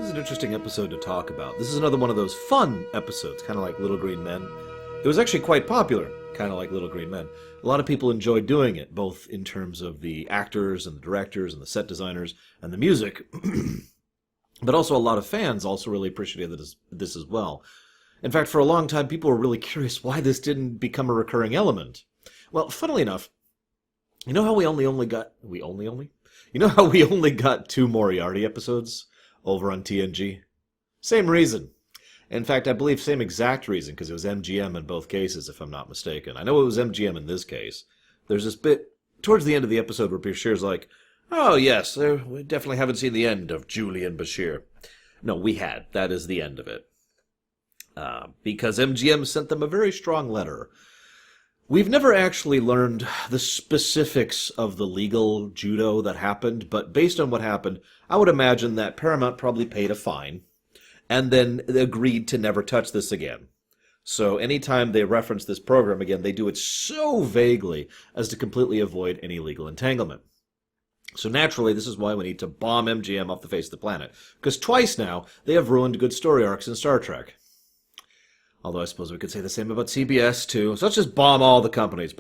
This is an interesting episode to talk about. This is another one of those fun episodes, kind of like Little Green Men. It was actually quite popular, kind of like Little Green Men. A lot of people enjoyed doing it, both in terms of the actors and the directors and the set designers and the music, but also a lot of fans also really appreciated this as well. In fact, for a long time, people were really curious why this didn't become a recurring element. Well, funnily enough, you know how we only got two Moriarty episodes over on TNG? Same reason. In fact, I believe same exact reason, because it was MGM in both cases, if I'm not mistaken. I know it was MGM in this case. There's this bit towards the end of the episode where Bashir's like, "Oh yes, we definitely haven't seen the end of Julie and Bashir." No, we had. That is the end of it. Because MGM sent them a very strong letter. We've never actually learned the specifics of the legal judo that happened, but based on what happened, I would imagine that Paramount probably paid a fine and then agreed to never touch this again. So anytime they reference this program again, they do it so vaguely as to completely avoid any legal entanglement. So naturally, this is why we need to bomb MGM off the face of the planet, because twice now they have ruined good story arcs in Star Trek. Although I suppose we could say the same about CBS, too. So let's just bomb all the companies.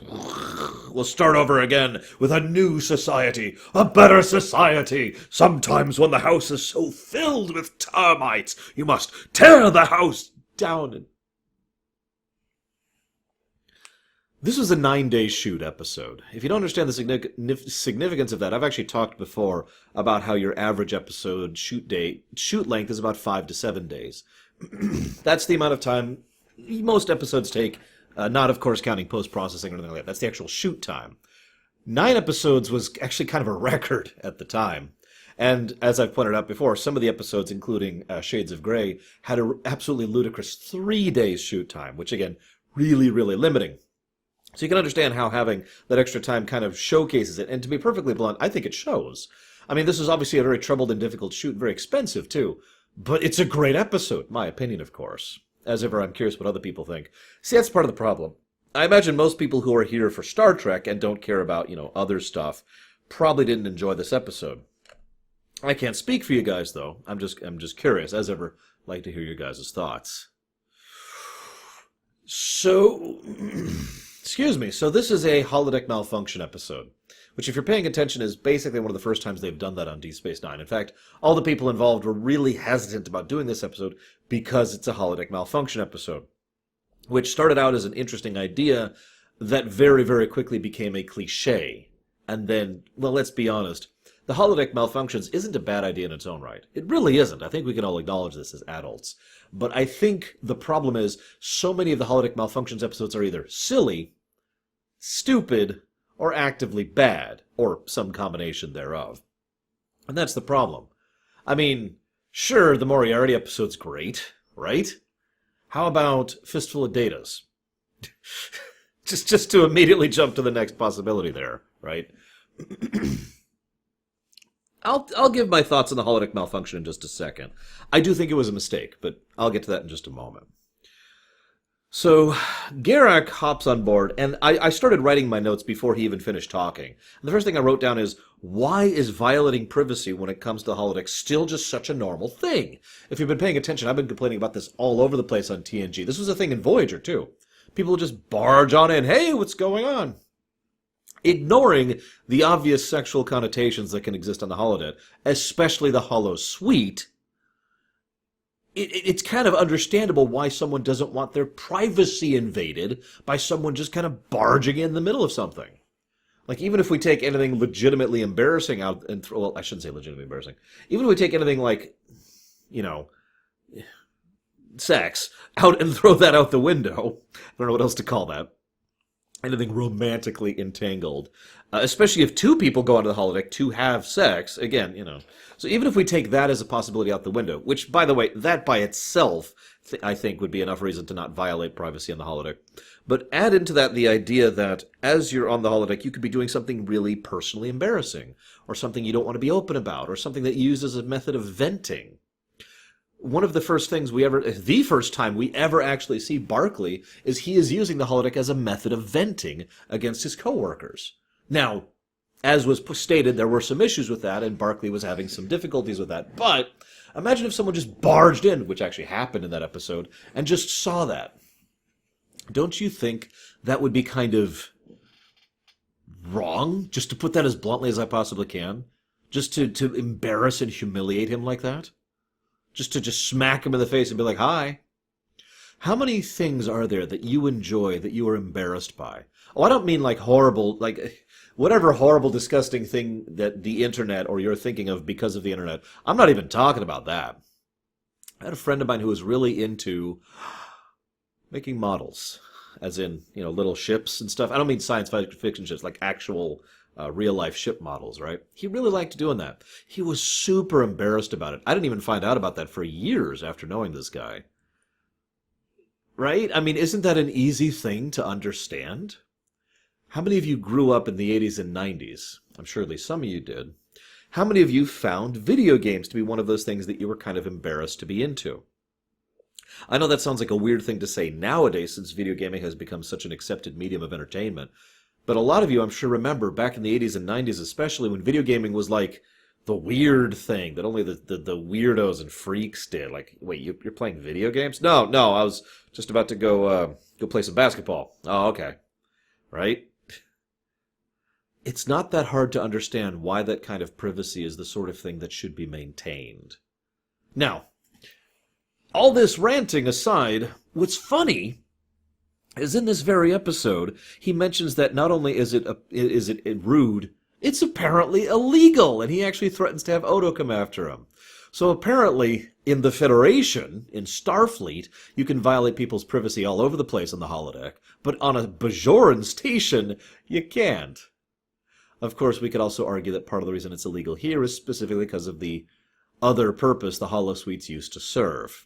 We'll start over again with a new society, a better society. Sometimes when the house is so filled with termites, you must tear the house down. This was a 9-day shoot episode. If you don't understand the significance of that, I've actually talked before about how your average episode shoot length is about 5 to 7 days. That's the amount of time most episodes take, not, of course, counting post-processing or anything like that. That's the actual shoot time. 9 episodes was actually kind of a record at the time. And as I've pointed out before, some of the episodes, including Shades of Grey, had an absolutely ludicrous 3 days shoot time, which, again, really, really limiting. So you can understand how having that extra time kind of showcases it. And to be perfectly blunt, I think it shows. I mean, this is obviously a very troubled and difficult shoot, very expensive, too. But it's a great episode, my opinion, of course. As ever, I'm curious what other people think. See, that's part of the problem. I imagine most people who are here for Star Trek and don't care about, other stuff probably didn't enjoy this episode. I can't speak for you guys, though. I'm just curious. As ever, like to hear your guys' thoughts. So, excuse me. So this is a holodeck malfunction episode, which, if you're paying attention, is basically one of the first times they've done that on Deep Space Nine. In fact, all the people involved were really hesitant about doing this episode because it's a holodeck malfunction episode, which started out as an interesting idea that very, very quickly became a cliche. And then, well, let's be honest, the holodeck malfunctions isn't a bad idea in its own right. It really isn't. I think we can all acknowledge this as adults. But I think the problem is so many of the holodeck malfunctions episodes are either silly, stupid, or actively bad, or some combination thereof. And that's the problem. I mean, sure, the Moriarty episode's great, right? How about Fistful of Datas? just to immediately jump to the next possibility there, right? I'll give my thoughts on the holodeck malfunction in just a second. I do think it was a mistake, but I'll get to that in just a moment. So, Garrick hops on board, and I started writing my notes before he even finished talking. And the first thing I wrote down is, why is violating privacy when it comes to holodeck still just such a normal thing? If you've been paying attention, I've been complaining about this all over the place on TNG. This was a thing in Voyager, too. People would just barge on in, hey, what's going on? Ignoring the obvious sexual connotations that can exist on the holodeck, especially the holosuite, it's kind of understandable why someone doesn't want their privacy invaded by someone just kind of barging in the middle of something. Like, even if we take anything legitimately embarrassing out and well, I shouldn't say legitimately embarrassing. Even if we take anything like, sex out and throw that out the window, I don't know what else to call that. Anything romantically entangled, especially if two people go onto the holodeck to have sex, again, So even if we take that as a possibility out the window, which, by the way, that by itself, I think, would be enough reason to not violate privacy on the holodeck. But add into that the idea that as you're on the holodeck, you could be doing something really personally embarrassing, or something you don't want to be open about, or something that you use as a method of venting. One of the first time we ever actually see Barclay is he is using the holodeck as a method of venting against his coworkers. Now, as was stated, there were some issues with that, and Barkley was having some difficulties with that. But imagine if someone just barged in, which actually happened in that episode, and just saw that. Don't you think that would be kind of wrong, just to put that as bluntly as I possibly can? Just to embarrass and humiliate him like that? Just to smack him in the face and be like, hi. How many things are there that you enjoy that you are embarrassed by? Oh, I don't mean like horrible, like whatever horrible, disgusting thing that the internet or you're thinking of because of the internet. I'm not even talking about that. I had a friend of mine who was really into making models, as in, little ships and stuff. I don't mean science fiction ships, like actual real-life ship models, right? He really liked doing that. He was super embarrassed about it. I didn't even find out about that for years after knowing this guy. Right? I mean, isn't that an easy thing to understand? How many of you grew up in the 80s and 90s? I'm sure at least some of you did. How many of you found video games to be one of those things that you were kind of embarrassed to be into? I know that sounds like a weird thing to say nowadays since video gaming has become such an accepted medium of entertainment. But a lot of you, I'm sure, remember back in the 80s and 90s especially when video gaming was like the weird thing that only the weirdos and freaks did. Like, wait, you're playing video games? No, I was just about to go play some basketball. Oh, okay. Right? It's not that hard to understand why that kind of privacy is the sort of thing that should be maintained. Now, all this ranting aside, what's funny is in this very episode, he mentions that not only is it rude, it's apparently illegal, and he actually threatens to have Odo come after him. So apparently, in the Federation, in Starfleet, you can violate people's privacy all over the place on the holodeck, but on a Bajoran station, you can't. Of course, we could also argue that part of the reason it's illegal here is specifically because of the other purpose the holosuites used to serve.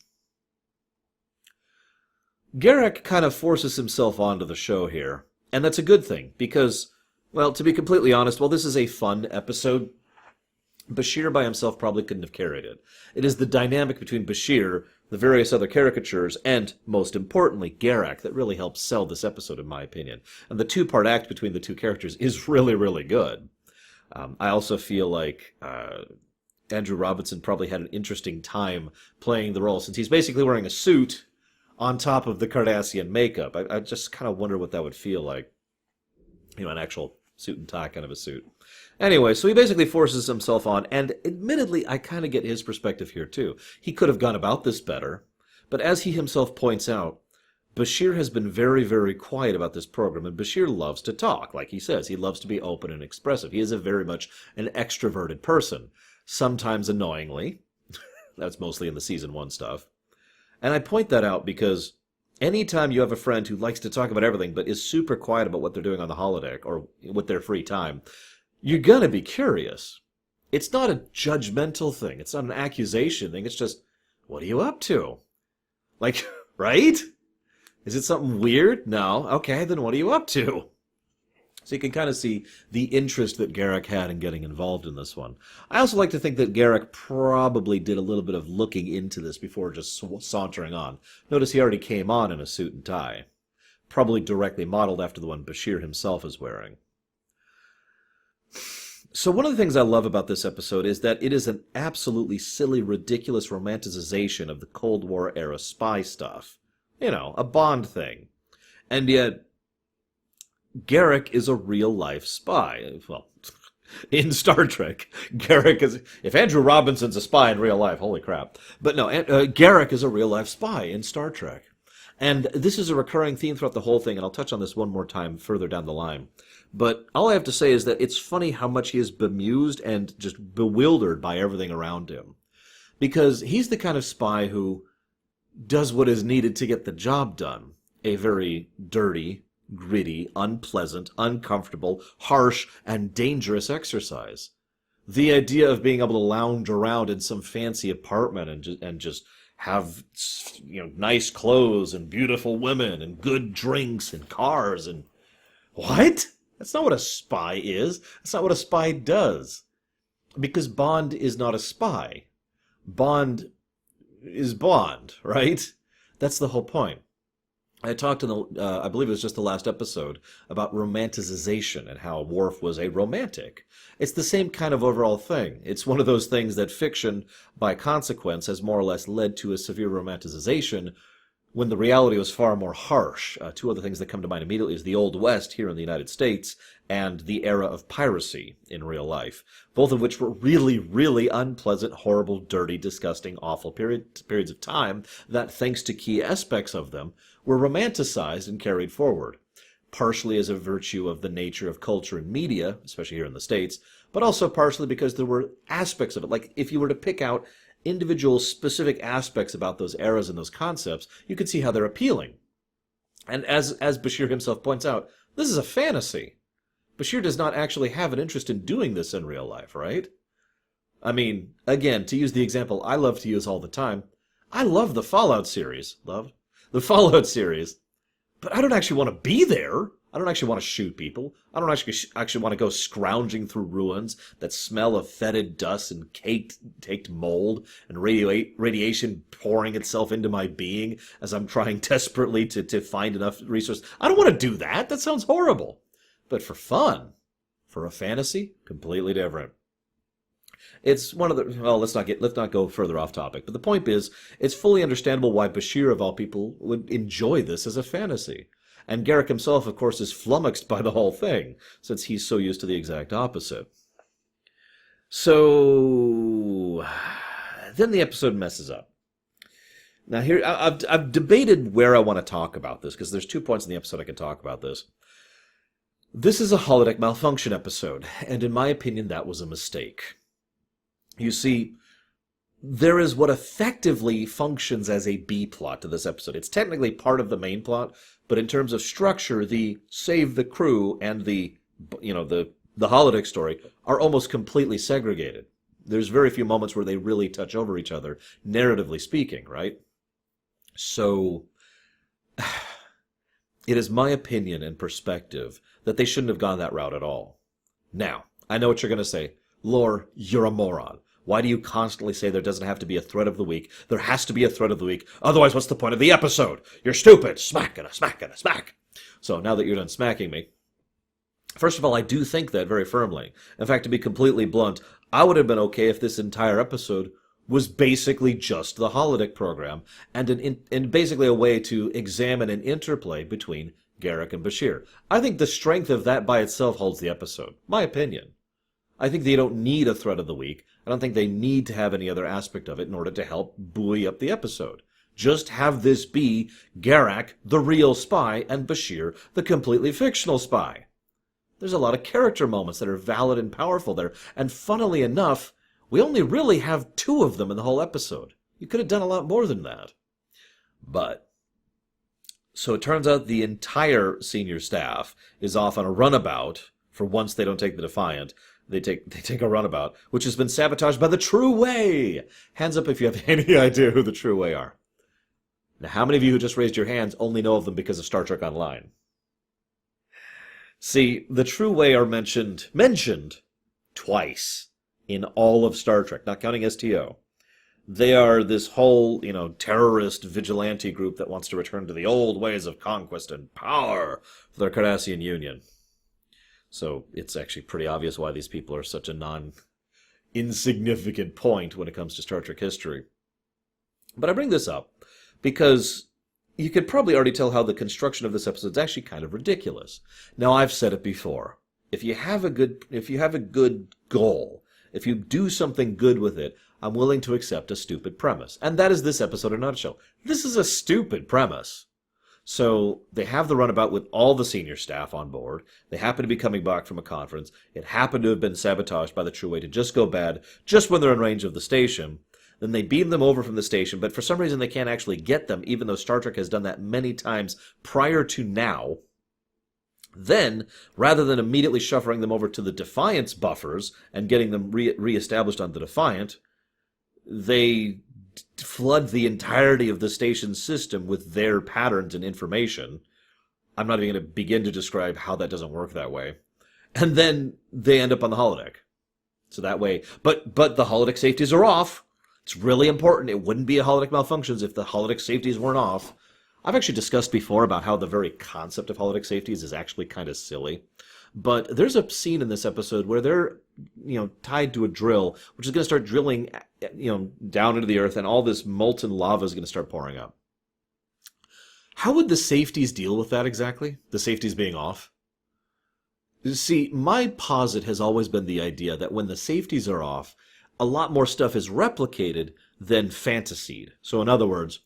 Garrick kind of forces himself onto the show here, and that's a good thing, because, well, to be completely honest, while this is a fun episode, Bashir by himself probably couldn't have carried it. It is the dynamic between Bashir, the various other caricatures, and, most importantly, Garrick that really helps sell this episode, in my opinion. And the two-part act between the two characters is really, really good. I also feel like Andrew Robinson probably had an interesting time playing the role, since he's basically wearing a suit on top of the Cardassian makeup. I just kind of wonder what that would feel like. An actual suit and tie kind of a suit. Anyway, so he basically forces himself on, and admittedly, I kind of get his perspective here too. He could have gone about this better, but as he himself points out, Bashir has been very, very quiet about this program, and Bashir loves to talk. Like he says, he loves to be open and expressive. He is very much an extroverted person, sometimes annoyingly. That's mostly in the Season 1 stuff. And I point that out because anytime you have a friend who likes to talk about everything but is super quiet about what they're doing on the holodeck or with their free time, you're going to be curious. It's not a judgmental thing. It's not an accusation thing. It's just, what are you up to? Like, right? Is it something weird? No. Okay, then what are you up to? So you can kind of see the interest that Garrick had in getting involved in this one. I also like to think that Garrick probably did a little bit of looking into this before just sauntering on. Notice he already came on in a suit and tie. Probably directly modeled after the one Bashir himself is wearing. So one of the things I love about this episode is that it is an absolutely silly, ridiculous romanticization of the Cold War era spy stuff. A Bond thing. And yet, Garrick is a real-life spy. Well, in Star Trek, Garrick is... If Andrew Robinson's a spy in real life, holy crap. But no, Garrick is a real-life spy in Star Trek. And this is a recurring theme throughout the whole thing, and I'll touch on this one more time further down the line. But all I have to say is that it's funny how much he is bemused and just bewildered by everything around him. Because he's the kind of spy who does what is needed to get the job done. A very dirty, gritty, unpleasant, uncomfortable, harsh, and dangerous exercise. The idea of being able to lounge around in some fancy apartment and just have nice clothes and beautiful women and good drinks and cars and... What? That's not what a spy is. That's not what a spy does. Because Bond is not a spy. Bond is Bond, right? That's the whole point. I talked in I believe it was just the last episode, about romanticization and how Worf was a romantic. It's the same kind of overall thing. It's one of those things that fiction, by consequence, has more or less led to a severe romanticization when the reality was far more harsh. Two other things that come to mind immediately is the Old West here in the United States and the era of piracy in real life, both of which were really, really unpleasant, horrible, dirty, disgusting, awful periods of time that, thanks to key aspects of them, were romanticized and carried forward, partially as a virtue of the nature of culture and media, especially here in the States, but also partially because there were aspects of it. Like, if you were to pick out individual specific aspects about those eras and those concepts, you could see how they're appealing. And as Bashir himself points out, this is a fantasy. Bashir does not actually have an interest in doing this in real life, right? I mean, again, to use the example I love to use all the time, I love the Fallout series. The Fallout series. But I don't actually want to be there. I don't actually want to shoot people. I don't actually want to go scrounging through ruins that smell of fetid dust and caked mold and radiation pouring itself into my being as I'm trying desperately to find enough resources. I don't want to do that. That sounds horrible. But for fun, for a fantasy, completely different. It's one of the, well, let's not go further off topic. But the point is, it's fully understandable why Bashir, of all people, would enjoy this as a fantasy. And Garrick himself, of course, is flummoxed by the whole thing, since he's so used to the exact opposite. So, then the episode messes up. Now here, I've debated where I want to talk about this, because there's 2 points in the episode I can talk about this. This is a holodeck malfunction episode, and in my opinion, that was a mistake. You see, there is what effectively functions as a B-plot to this episode. It's technically part of the main plot, but in terms of structure, the save the crew and the holodeck story are almost completely segregated. There's very few moments where they really touch over each other, narratively speaking, right? So, it is my opinion and perspective that they shouldn't have gone that route at all. Now, I know what you're going to say. Lore, you're a moron. Why do you constantly say there doesn't have to be a thread of the week? There has to be a thread of the week. Otherwise, what's the point of the episode? You're stupid. Smack and a smack and a smack. So now that you're done smacking me, first of all, I do think that very firmly. In fact, to be completely blunt, I would have been okay if this entire episode was basically just the holodeck program and basically a way to examine an interplay between Garrick and Bashir. I think the strength of that by itself holds the episode. My opinion. I think they don't need a thread of the week. I don't think they need to have any other aspect of it in order to help buoy up the episode. Just have this be Garak, the real spy, and Bashir, the completely fictional spy. There's a lot of character moments that are valid and powerful there, and funnily enough, we only really have 2 of them in the whole episode. You could have done a lot more than that. So it turns out the entire senior staff is off on a runabout, for once they don't take the Defiant. They take a runabout, which has been sabotaged by the True Way. Hands up if you have any idea who the True Way are. Now, how many of you who just raised your hands only know of them because of Star Trek Online? See, the True Way are mentioned twice in all of Star Trek, not counting STO. They are this whole, terrorist vigilante group that wants to return to the old ways of conquest and power for their Cardassian Union. So it's actually pretty obvious why these people are such a non-insignificant point when it comes to Star Trek history. But I bring this up because you could probably already tell how the construction of this episode is actually kind of ridiculous. Now, I've said it before. If you have a good goal, if you do something good with it, I'm willing to accept a stupid premise. And that is this episode in a nutshell. This is a stupid premise. So they have the runabout with all the senior staff on board. They happen to be coming back from a conference. It happened to have been sabotaged by the True Way to just go bad just when they're in range of the station. Then they beam them over from the station, but for some reason they can't actually get them, even though Star Trek has done that many times prior to now. Then, rather than immediately shuffling them over to the Defiant's buffers and getting them re-established on the Defiant, they flood the entirety of the station's system with their patterns and information. I'm not even going to begin to describe how that doesn't work that way. And then they end up on the holodeck. So that way, but the holodeck safeties are off. It's really important. It wouldn't be a holodeck malfunctions if the holodeck safeties weren't off. I've actually discussed before about how the very concept of holodeck safeties is actually kind of silly. But there's a scene in this episode where they're, tied to a drill, which is going to start drilling, down into the earth, and all this molten lava is going to start pouring up. How would the safeties deal with that exactly? The safeties being off? See, my posit has always been the idea that when the safeties are off, a lot more stuff is replicated than fantasied. So in other words,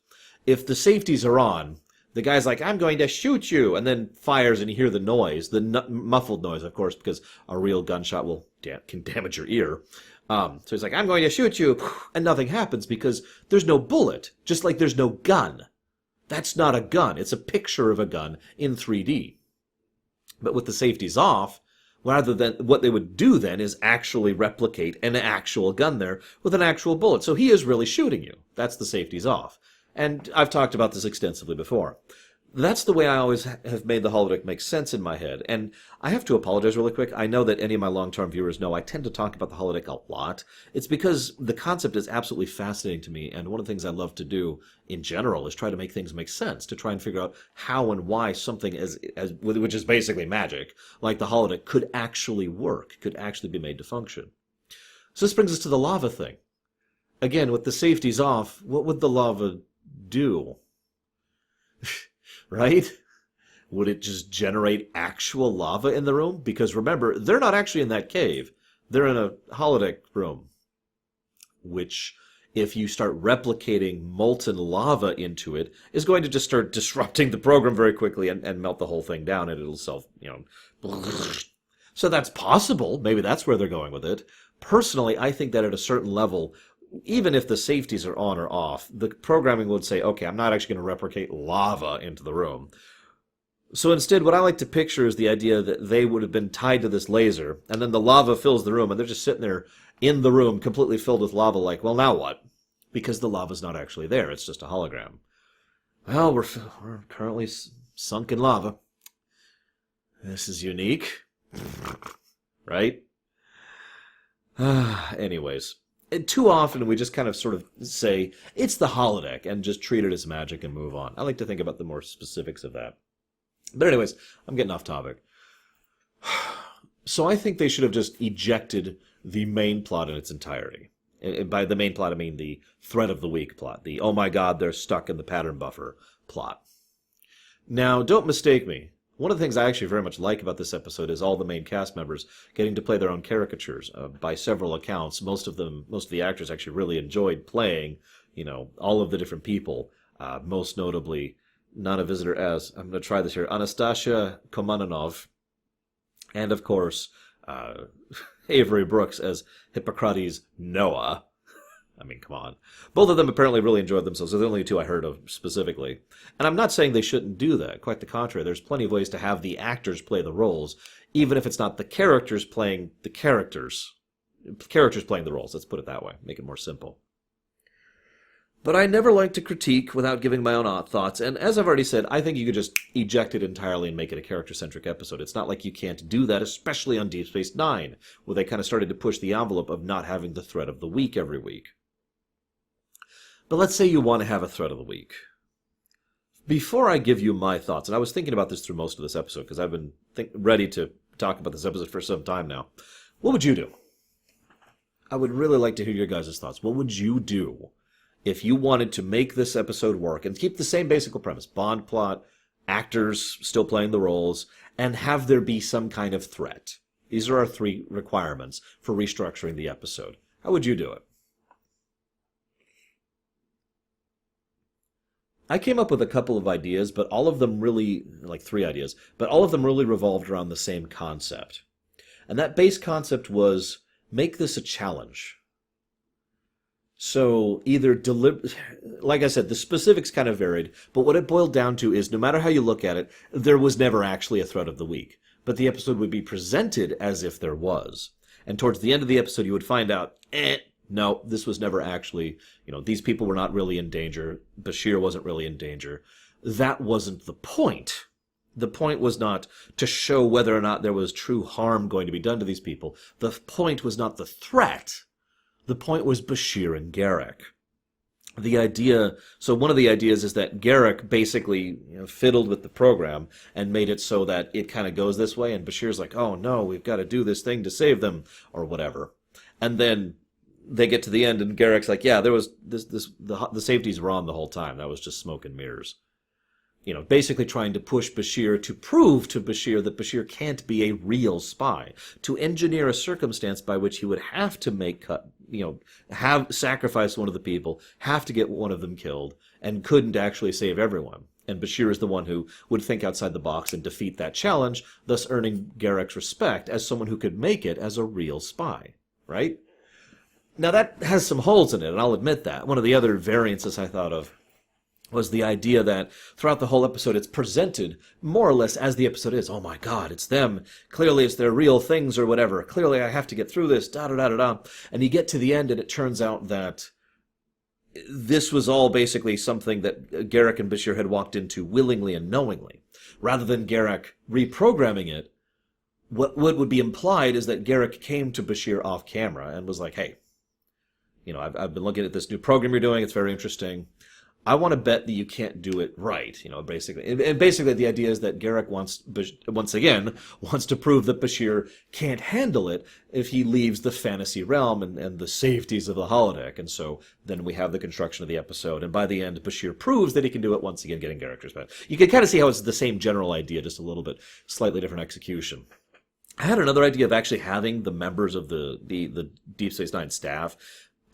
if the safeties are on, the guy's like, I'm going to shoot you, and then fires, and you hear the noise, the muffled noise, of course, because a real gunshot can damage your ear. So he's like, I'm going to shoot you, and nothing happens because there's no bullet, just like there's no gun. That's not a gun. It's a picture of a gun in 3D. But with the safeties off, rather than what they would do then is actually replicate an actual gun there with an actual bullet. So he is really shooting you. That's the safeties off. And I've talked about this extensively before. That's the way I always have made the holodeck make sense in my head. And I have to apologize really quick. I know that any of my long-term viewers know I tend to talk about the holodeck a lot. It's because the concept is absolutely fascinating to me, and one of the things I love to do in general is try to make things make sense, to try and figure out how and why something which is basically magic, like the holodeck, could actually work, could actually be made to function. So this brings us to the lava thing. Again, with the safeties off, what would the lava do? Right? Would it just generate actual lava in the room? Because remember, they're not actually in that cave. They're in a holodeck room. Which, if you start replicating molten lava into it, is going to just start disrupting the program very quickly and melt the whole thing down, and it'll So that's possible. Maybe that's where they're going with it. Personally, I think that at a certain level, even if the safeties are on or off, the programming would say, okay, I'm not actually going to replicate lava into the room. So instead, what I like to picture is the idea that they would have been tied to this laser, and then the lava fills the room, and they're just sitting there in the room completely filled with lava, like, well, now what? Because the lava's not actually there, it's just a hologram. Well, we're currently sunk in lava. This is unique. Right? Anyways. Too often we just kind of sort of say, it's the holodeck, and just treat it as magic and move on. I like to think about the more specifics of that. But anyways, I'm getting off topic. So I think they should have just ejected the main plot in its entirety. And by the main plot, I mean the threat of the week plot. The, oh my god, they're stuck in the pattern buffer plot. Now, don't mistake me. One of the things I actually very much like about this episode is all the main cast members getting to play their own caricatures. By several accounts, most of the actors actually really enjoyed playing, all of the different people. Most notably, not a visitor as, I'm going to try this here, Anastasia Komananov, and of course, Avery Brooks as Hippocrates Noah. I mean, come on. Both of them apparently really enjoyed themselves. They're the only two I heard of specifically. And I'm not saying they shouldn't do that. Quite the contrary. There's plenty of ways to have the actors play the roles, even if it's not the characters playing the characters. Characters playing the roles. Let's put it that way. Make it more simple. But I never like to critique without giving my own thoughts. And as I've already said, I think you could just eject it entirely and make it a character-centric episode. It's not like you can't do that, especially on Deep Space Nine, where they kind of started to push the envelope of not having the threat of the week every week. But let's say you want to have a threat of the week. Before I give you my thoughts, and I was thinking about this through most of this episode, because I've been ready to talk about this episode for some time now. What would you do? I would really like to hear your guys' thoughts. What would you do if you wanted to make this episode work and keep the same basic premise, Bond plot, actors still playing the roles, and have there be some kind of threat? These are our 3 requirements for restructuring the episode. How would you do it? I came up with a couple of ideas, but all of them really, like 3 ideas, but all of them really revolved around the same concept. And that base concept was, make this a challenge. So either like I said, the specifics kind of varied, but what it boiled down to is no matter how you look at it, there was never actually a threat of the week. But the episode would be presented as if there was. And towards the end of the episode, you would find out, no, this was never actually, these people were not really in danger. Bashir wasn't really in danger. That wasn't the point. The point was not to show whether or not there was true harm going to be done to these people. The point was not the threat. The point was Bashir and Garrick. So one of the ideas is that Garrick basically fiddled with the program and made it so that it kind of goes this way, and Bashir's like, oh no, we've got to do this thing to save them, or whatever. And then they get to the end, and Garrick's like, yeah, there was the safeties were on the whole time. That was just smoke and mirrors. Basically trying to push Bashir to prove to Bashir that Bashir can't be a real spy, to engineer a circumstance by which he would have to have sacrifice one of the people, have to get one of them killed, and couldn't actually save everyone. And Bashir is the one who would think outside the box and defeat that challenge, thus earning Garrick's respect as someone who could make it as a real spy, right? Now that has some holes in it, and I'll admit that. One of the other variances I thought of was the idea that throughout the whole episode it's presented more or less as the episode is. Oh my God, it's them. Clearly it's their real things or whatever. Clearly I have to get through this, da-da-da-da-da. And you get to the end and it turns out that this was all basically something that Garrick and Bashir had walked into willingly and knowingly. Rather than Garrick reprogramming it, what would be implied is that Garrick came to Bashir off camera and was like, hey, I've been looking at this new program you're doing. It's very interesting. I want to bet that you can't do it right, basically. And basically the idea is that Garrick wants to prove that Bashir can't handle it if he leaves the fantasy realm and the safeties of the holodeck. And so then we have the construction of the episode. And by the end, Bashir proves that he can do it, once again getting Garrick's respect. You can kind of see how it's the same general idea, just a little bit slightly different execution. I had another idea of actually having the members of the Deep Space Nine staff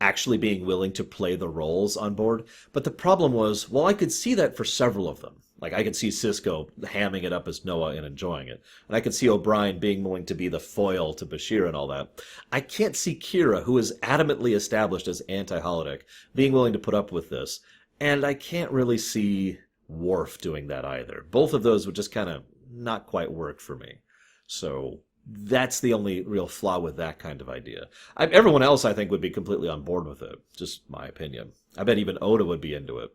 actually being willing to play the roles on board. But the problem was, well, I could see that for several of them. Like, I could see Sisko hamming it up as Noah and enjoying it. And I could see O'Brien being willing to be the foil to Bashir and all that. I can't see Kira, who is adamantly established as anti-holodeck, being willing to put up with this. And I can't really see Worf doing that either. Both of those would just kind of not quite work for me. So that's the only real flaw with that kind of idea. Everyone else, I think, would be completely on board with it. Just my opinion. I bet even Oda would be into it.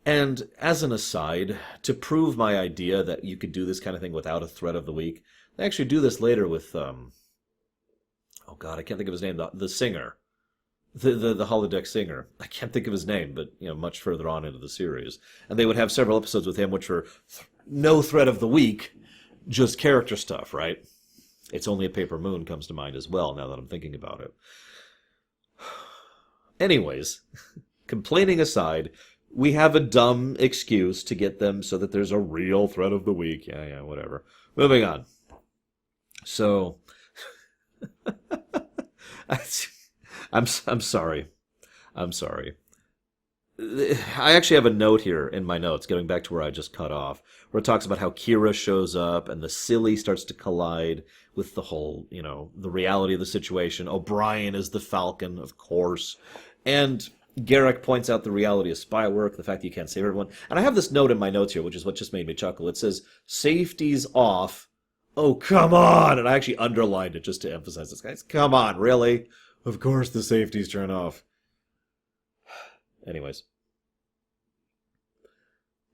And as an aside, to prove my idea that you could do this kind of thing without a threat of the week, they actually do this later with, oh God, I can't think of his name, the singer. The holodeck singer. I can't think of his name, but, much further on into the series. And they would have several episodes with him which were no threat of the week, just character stuff, right? It's Only a Paper Moon comes to mind as well, now that I'm thinking about it. Anyways, complaining aside, we have a dumb excuse to get them so that there's a real threat of the week. Yeah, whatever. Moving on. So, I'm sorry. I'm sorry. I actually have a note here in my notes, going back to where I just cut off, where it talks about how Kira shows up and the silly starts to collide with the whole, the reality of the situation. O'Brien is the Falcon, of course. And Garrick points out the reality of spy work, the fact that you can't save everyone. And I have this note in my notes here, which is what just made me chuckle. It says, safety's off. Oh, come on! And I actually underlined it just to emphasize this, guys. Come on, really? Of course the safety's turned off. Anyways.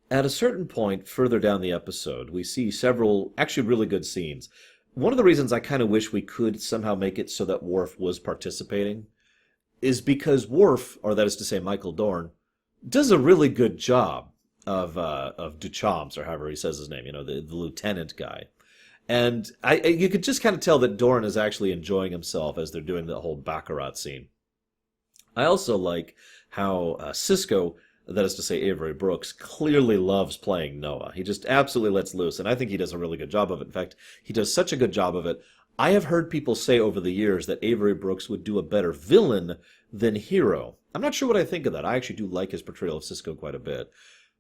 At a certain point further down the episode, we see several actually really good scenes. One of the reasons I kind of wish we could somehow make it so that Worf was participating is because Worf, or that is to say Michael Dorn, does a really good job of Duchamps, or however he says his name, the lieutenant guy. And you could just kind of tell that Dorn is actually enjoying himself as they're doing the whole Baccarat scene. I also like how Sisko, that is to say Avery Brooks, clearly loves playing Noah. He just absolutely lets loose, and I think he does a really good job of it. In fact, he does such a good job of it. I have heard people say over the years that Avery Brooks would do a better villain than hero. I'm not sure what I think of that. I actually do like his portrayal of Sisko quite a bit.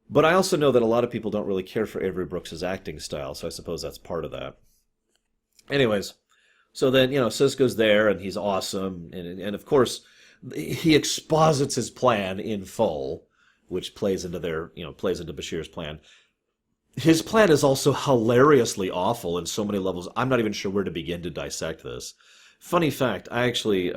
But I also know that a lot of people don't really care for Avery Brooks' acting style, so I suppose that's part of that. Anyways, so then, Sisko's there, and he's awesome, and of course, he exposits his plan in full, which plays into Bashir's plan. His plan is also hilariously awful in so many levels. I'm not even sure where to begin to dissect this. Funny fact, I actually,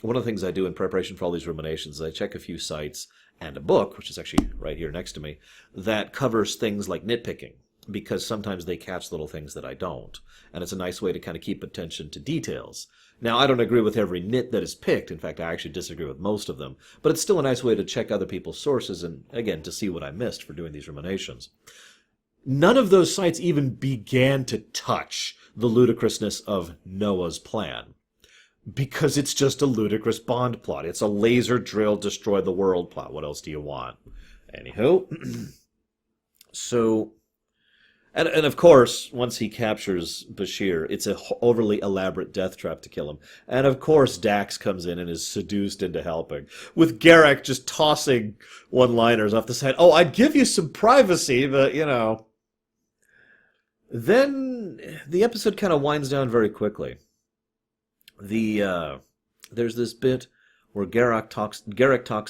one of the things I do in preparation for all these ruminations is I check a few sites and a book, which is actually right here next to me, that covers things like nitpicking. because sometimes they catch little things that I don't. And it's a nice way to kind of keep attention to details. Now, I don't agree with every nit that is picked. In fact, I actually disagree with most of them. But it's still a nice way to check other people's sources and, again, to see what I missed for doing these ruminations. None of those sites even began to touch the ludicrousness of Noah's plan. Because it's just a ludicrous Bond plot. It's a laser drill, destroy the world plot. What else do you want? Anywho, so, and of course, once he captures Bashir, it's an overly elaborate death trap to kill him. And of course, Dax comes in and is seduced into helping, with Garrick just tossing one-liners off the side. Oh, I'd give you some privacy, but, you know. Then the episode kind of winds down very quickly. There's this bit where Garrick talks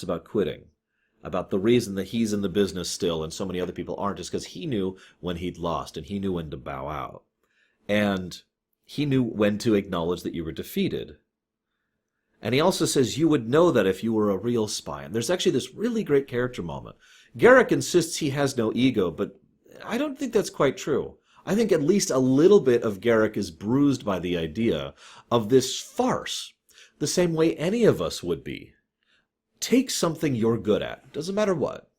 about quitting, about the reason that he's in the business still and so many other people aren't is because he knew when he'd lost and he knew when to bow out. And he knew when to acknowledge that you were defeated. And he also says you would know that if you were a real spy. And there's actually this really great character moment. Garrick insists he has no ego, but I don't think that's quite true. I think at least a little bit of Garrick is bruised by the idea of this farce, the same way any of us would be. Take something you're good at, doesn't matter what.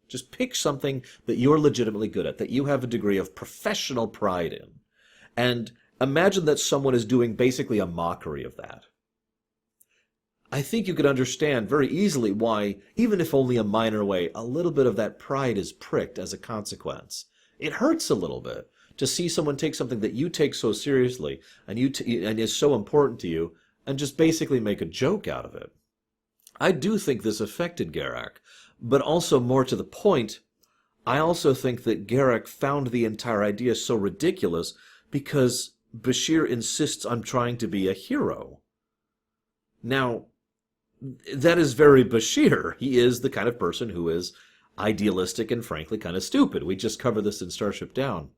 Just pick something that you're legitimately good at, that you have a degree of professional pride in, and imagine that someone is doing basically a mockery of that. I think you could understand very easily why, even if only a minor way, a little bit of that pride is pricked as a consequence. It hurts a little bit to see someone take something that you take so seriously and and is so important to you and just basically make a joke out of it. I do think this affected Garrick, but also more to the point, I also think that Garrick found the entire idea so ridiculous because Bashir insists on trying to be a hero. Now, that is very Bashir. He is the kind of person who is idealistic and frankly kind of stupid. We just covered this in Starship Down.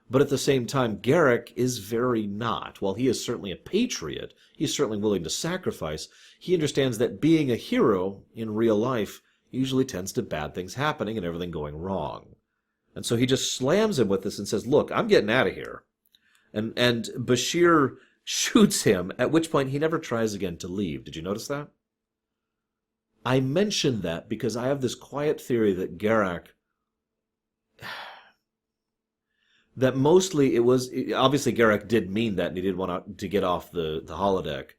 But at the same time, Garrick is very not. While he is certainly a patriot, he is certainly willing to sacrifice, he understands that being a hero in real life usually tends to bad things happening and everything going wrong. And so he just slams him with this and says, look, I'm getting out of here. And Bashir shoots him, at which point he never tries again to leave. Did you notice that? I mention that because I have this quiet theory that Garrick... that mostly it was... Obviously, Garrick did mean that, and he did want to get off the holodeck.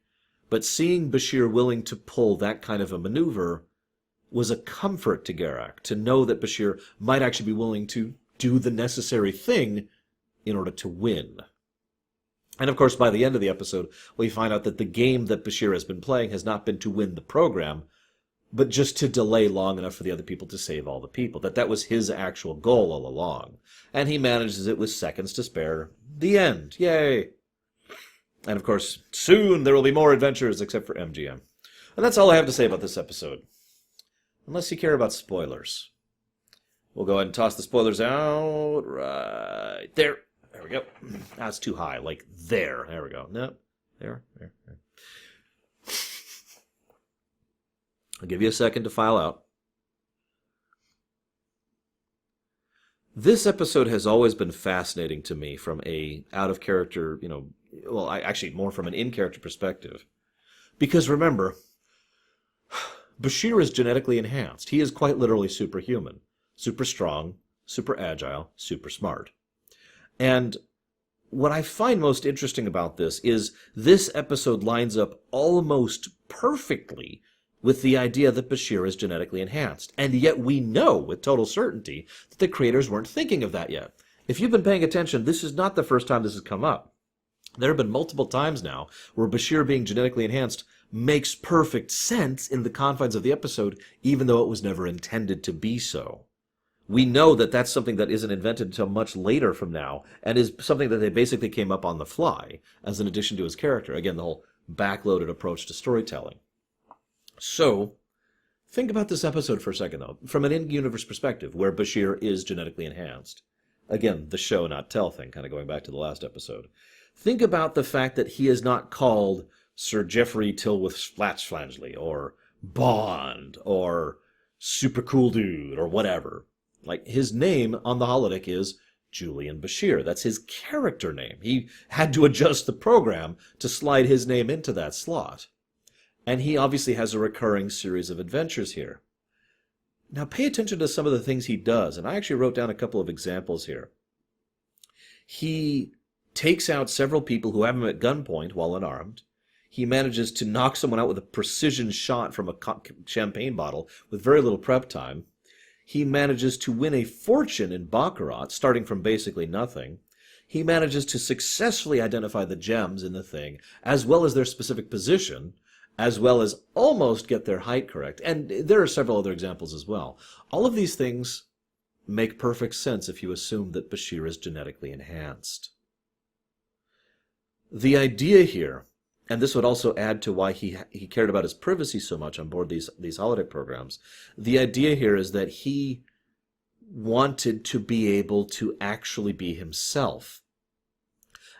But seeing Bashir willing to pull that kind of a maneuver was a comfort to Garrick, to know that Bashir might actually be willing to do the necessary thing in order to win. And of course, by the end of the episode, we find out that the game that Bashir has been playing has not been to win the program, but just to delay long enough for the other people to save all the people. That was his actual goal all along. And he manages it with seconds to spare. The end. Yay! And of course, soon there will be more adventures except for MGM. And that's all I have to say about this episode. Unless you care about spoilers. We'll go ahead and toss the spoilers out right there. There we go. That's too high. Like there. There we go. No. There. I'll give you a second to file out. This episode has always been fascinating to me from a out-of-character, actually more from an in-character perspective. Because remember, Bashir is genetically enhanced. He is quite literally superhuman. Super strong, super agile, super smart. And what I find most interesting about this is this episode lines up almost perfectly with the idea that Bashir is genetically enhanced. And yet we know with total certainty that the creators weren't thinking of that yet. If you've been paying attention, this is not the first time this has come up. There have been multiple times now where Bashir being genetically enhanced makes perfect sense in the confines of the episode, even though it was never intended to be so. We know that that's something that isn't invented until much later from now, and is something that they basically came up on the fly, as an addition to his character. Again, the whole backloaded approach to storytelling. So, think about this episode for a second, though, from an in-universe perspective, where Bashir is genetically enhanced. Again, the show, not tell thing, kind of going back to the last episode. Think about the fact that he is not called Sir Geoffrey Tilworth Flatchflangley, or Bond, or Super Cool Dude, or whatever. Like, his name on the holodeck is Julian Bashir. That's his character name. He had to adjust the program to slide his name into that slot. And he obviously has a recurring series of adventures here. Now pay attention to some of the things he does, and I actually wrote down a couple of examples here. He takes out several people who have him at gunpoint while unarmed. He manages to knock someone out with a precision shot from a champagne bottle with very little prep time. He manages to win a fortune in Baccarat, starting from basically nothing. He manages to successfully identify the gems in the thing, as well as their specific position, as well as almost get their height correct. And there are several other examples as well. All of these things make perfect sense if you assume that Bashir is genetically enhanced. The idea here, and this would also add to why he cared about his privacy so much on board these holodeck programs, the idea here is that he wanted to be able to actually be himself.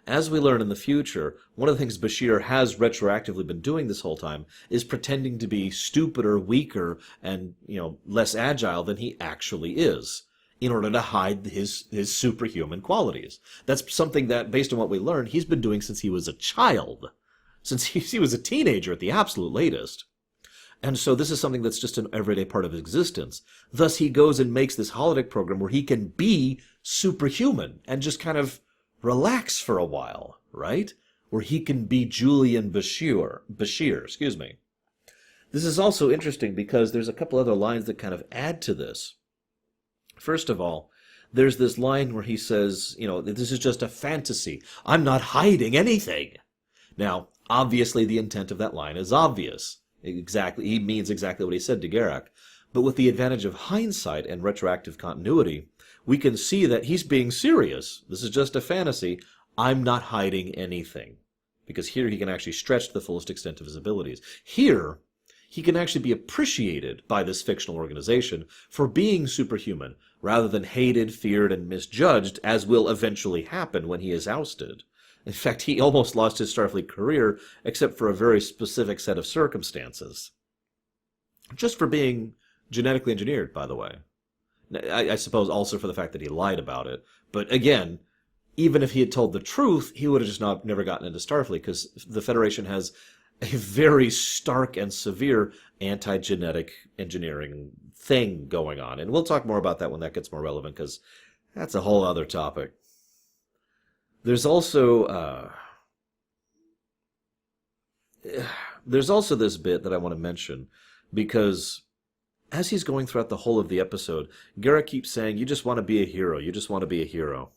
As we learn in the future, one of the things Bashir has retroactively been doing this whole time is pretending to be stupider, weaker, and less agile than he actually is, in order to hide his superhuman qualities. That's something that, based on what we learned, he's been doing since he was a child, since he was a teenager at the absolute latest. And so this is something that's just an everyday part of his existence. Thus, he goes and makes this holodeck program where he can be superhuman and just kind of relax for a while, right? Where he can be Julian Bashir, excuse me. This is also interesting because there's a couple other lines that kind of add to this. First of all, there's this line where he says, this is just a fantasy. I'm not hiding anything. Now, obviously the intent of that line is obvious. Exactly, he means exactly what he said to Garrick. But with the advantage of hindsight and retroactive continuity, we can see that he's being serious. This is just a fantasy. I'm not hiding anything. Because here he can actually stretch to the fullest extent of his abilities. Here, he can actually be appreciated by this fictional organization for being superhuman, rather than hated, feared, and misjudged, as will eventually happen when he is ousted. In fact, he almost lost his Starfleet career, except for a very specific set of circumstances. Just for being genetically engineered, by the way. I suppose also for the fact that he lied about it. But again, even if he had told the truth, he would have just never gotten into Starfleet, because the Federation has a very stark and severe anti-genetic engineering thing going on. And we'll talk more about that when that gets more relevant, because that's a whole other topic. There's also this bit that I want to mention, because as he's going throughout the whole of the episode, Garrick keeps saying, you just want to be a hero, you just want to be a hero.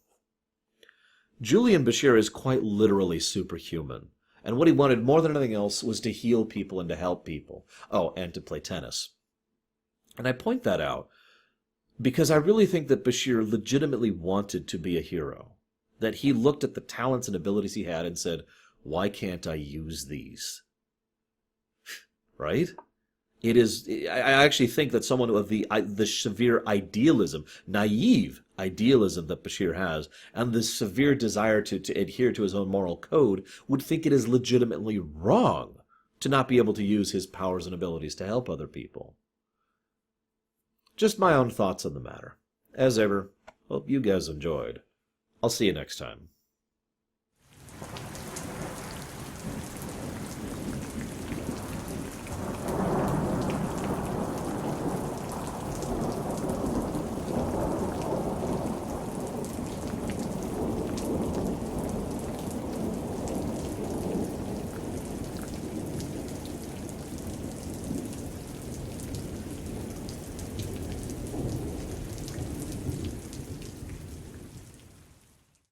Julian Bashir is quite literally superhuman. And what he wanted more than anything else was to heal people and to help people. Oh, and to play tennis. And I point that out because I really think that Bashir legitimately wanted to be a hero. That he looked at the talents and abilities he had and said, why can't I use these? Right? It is. I actually think that someone of the severe idealism, naive idealism that Bashir has, and the severe desire to adhere to his own moral code, would think it is legitimately wrong to not be able to use his powers and abilities to help other people. Just my own thoughts on the matter. As ever, hope you guys enjoyed. I'll see you next time.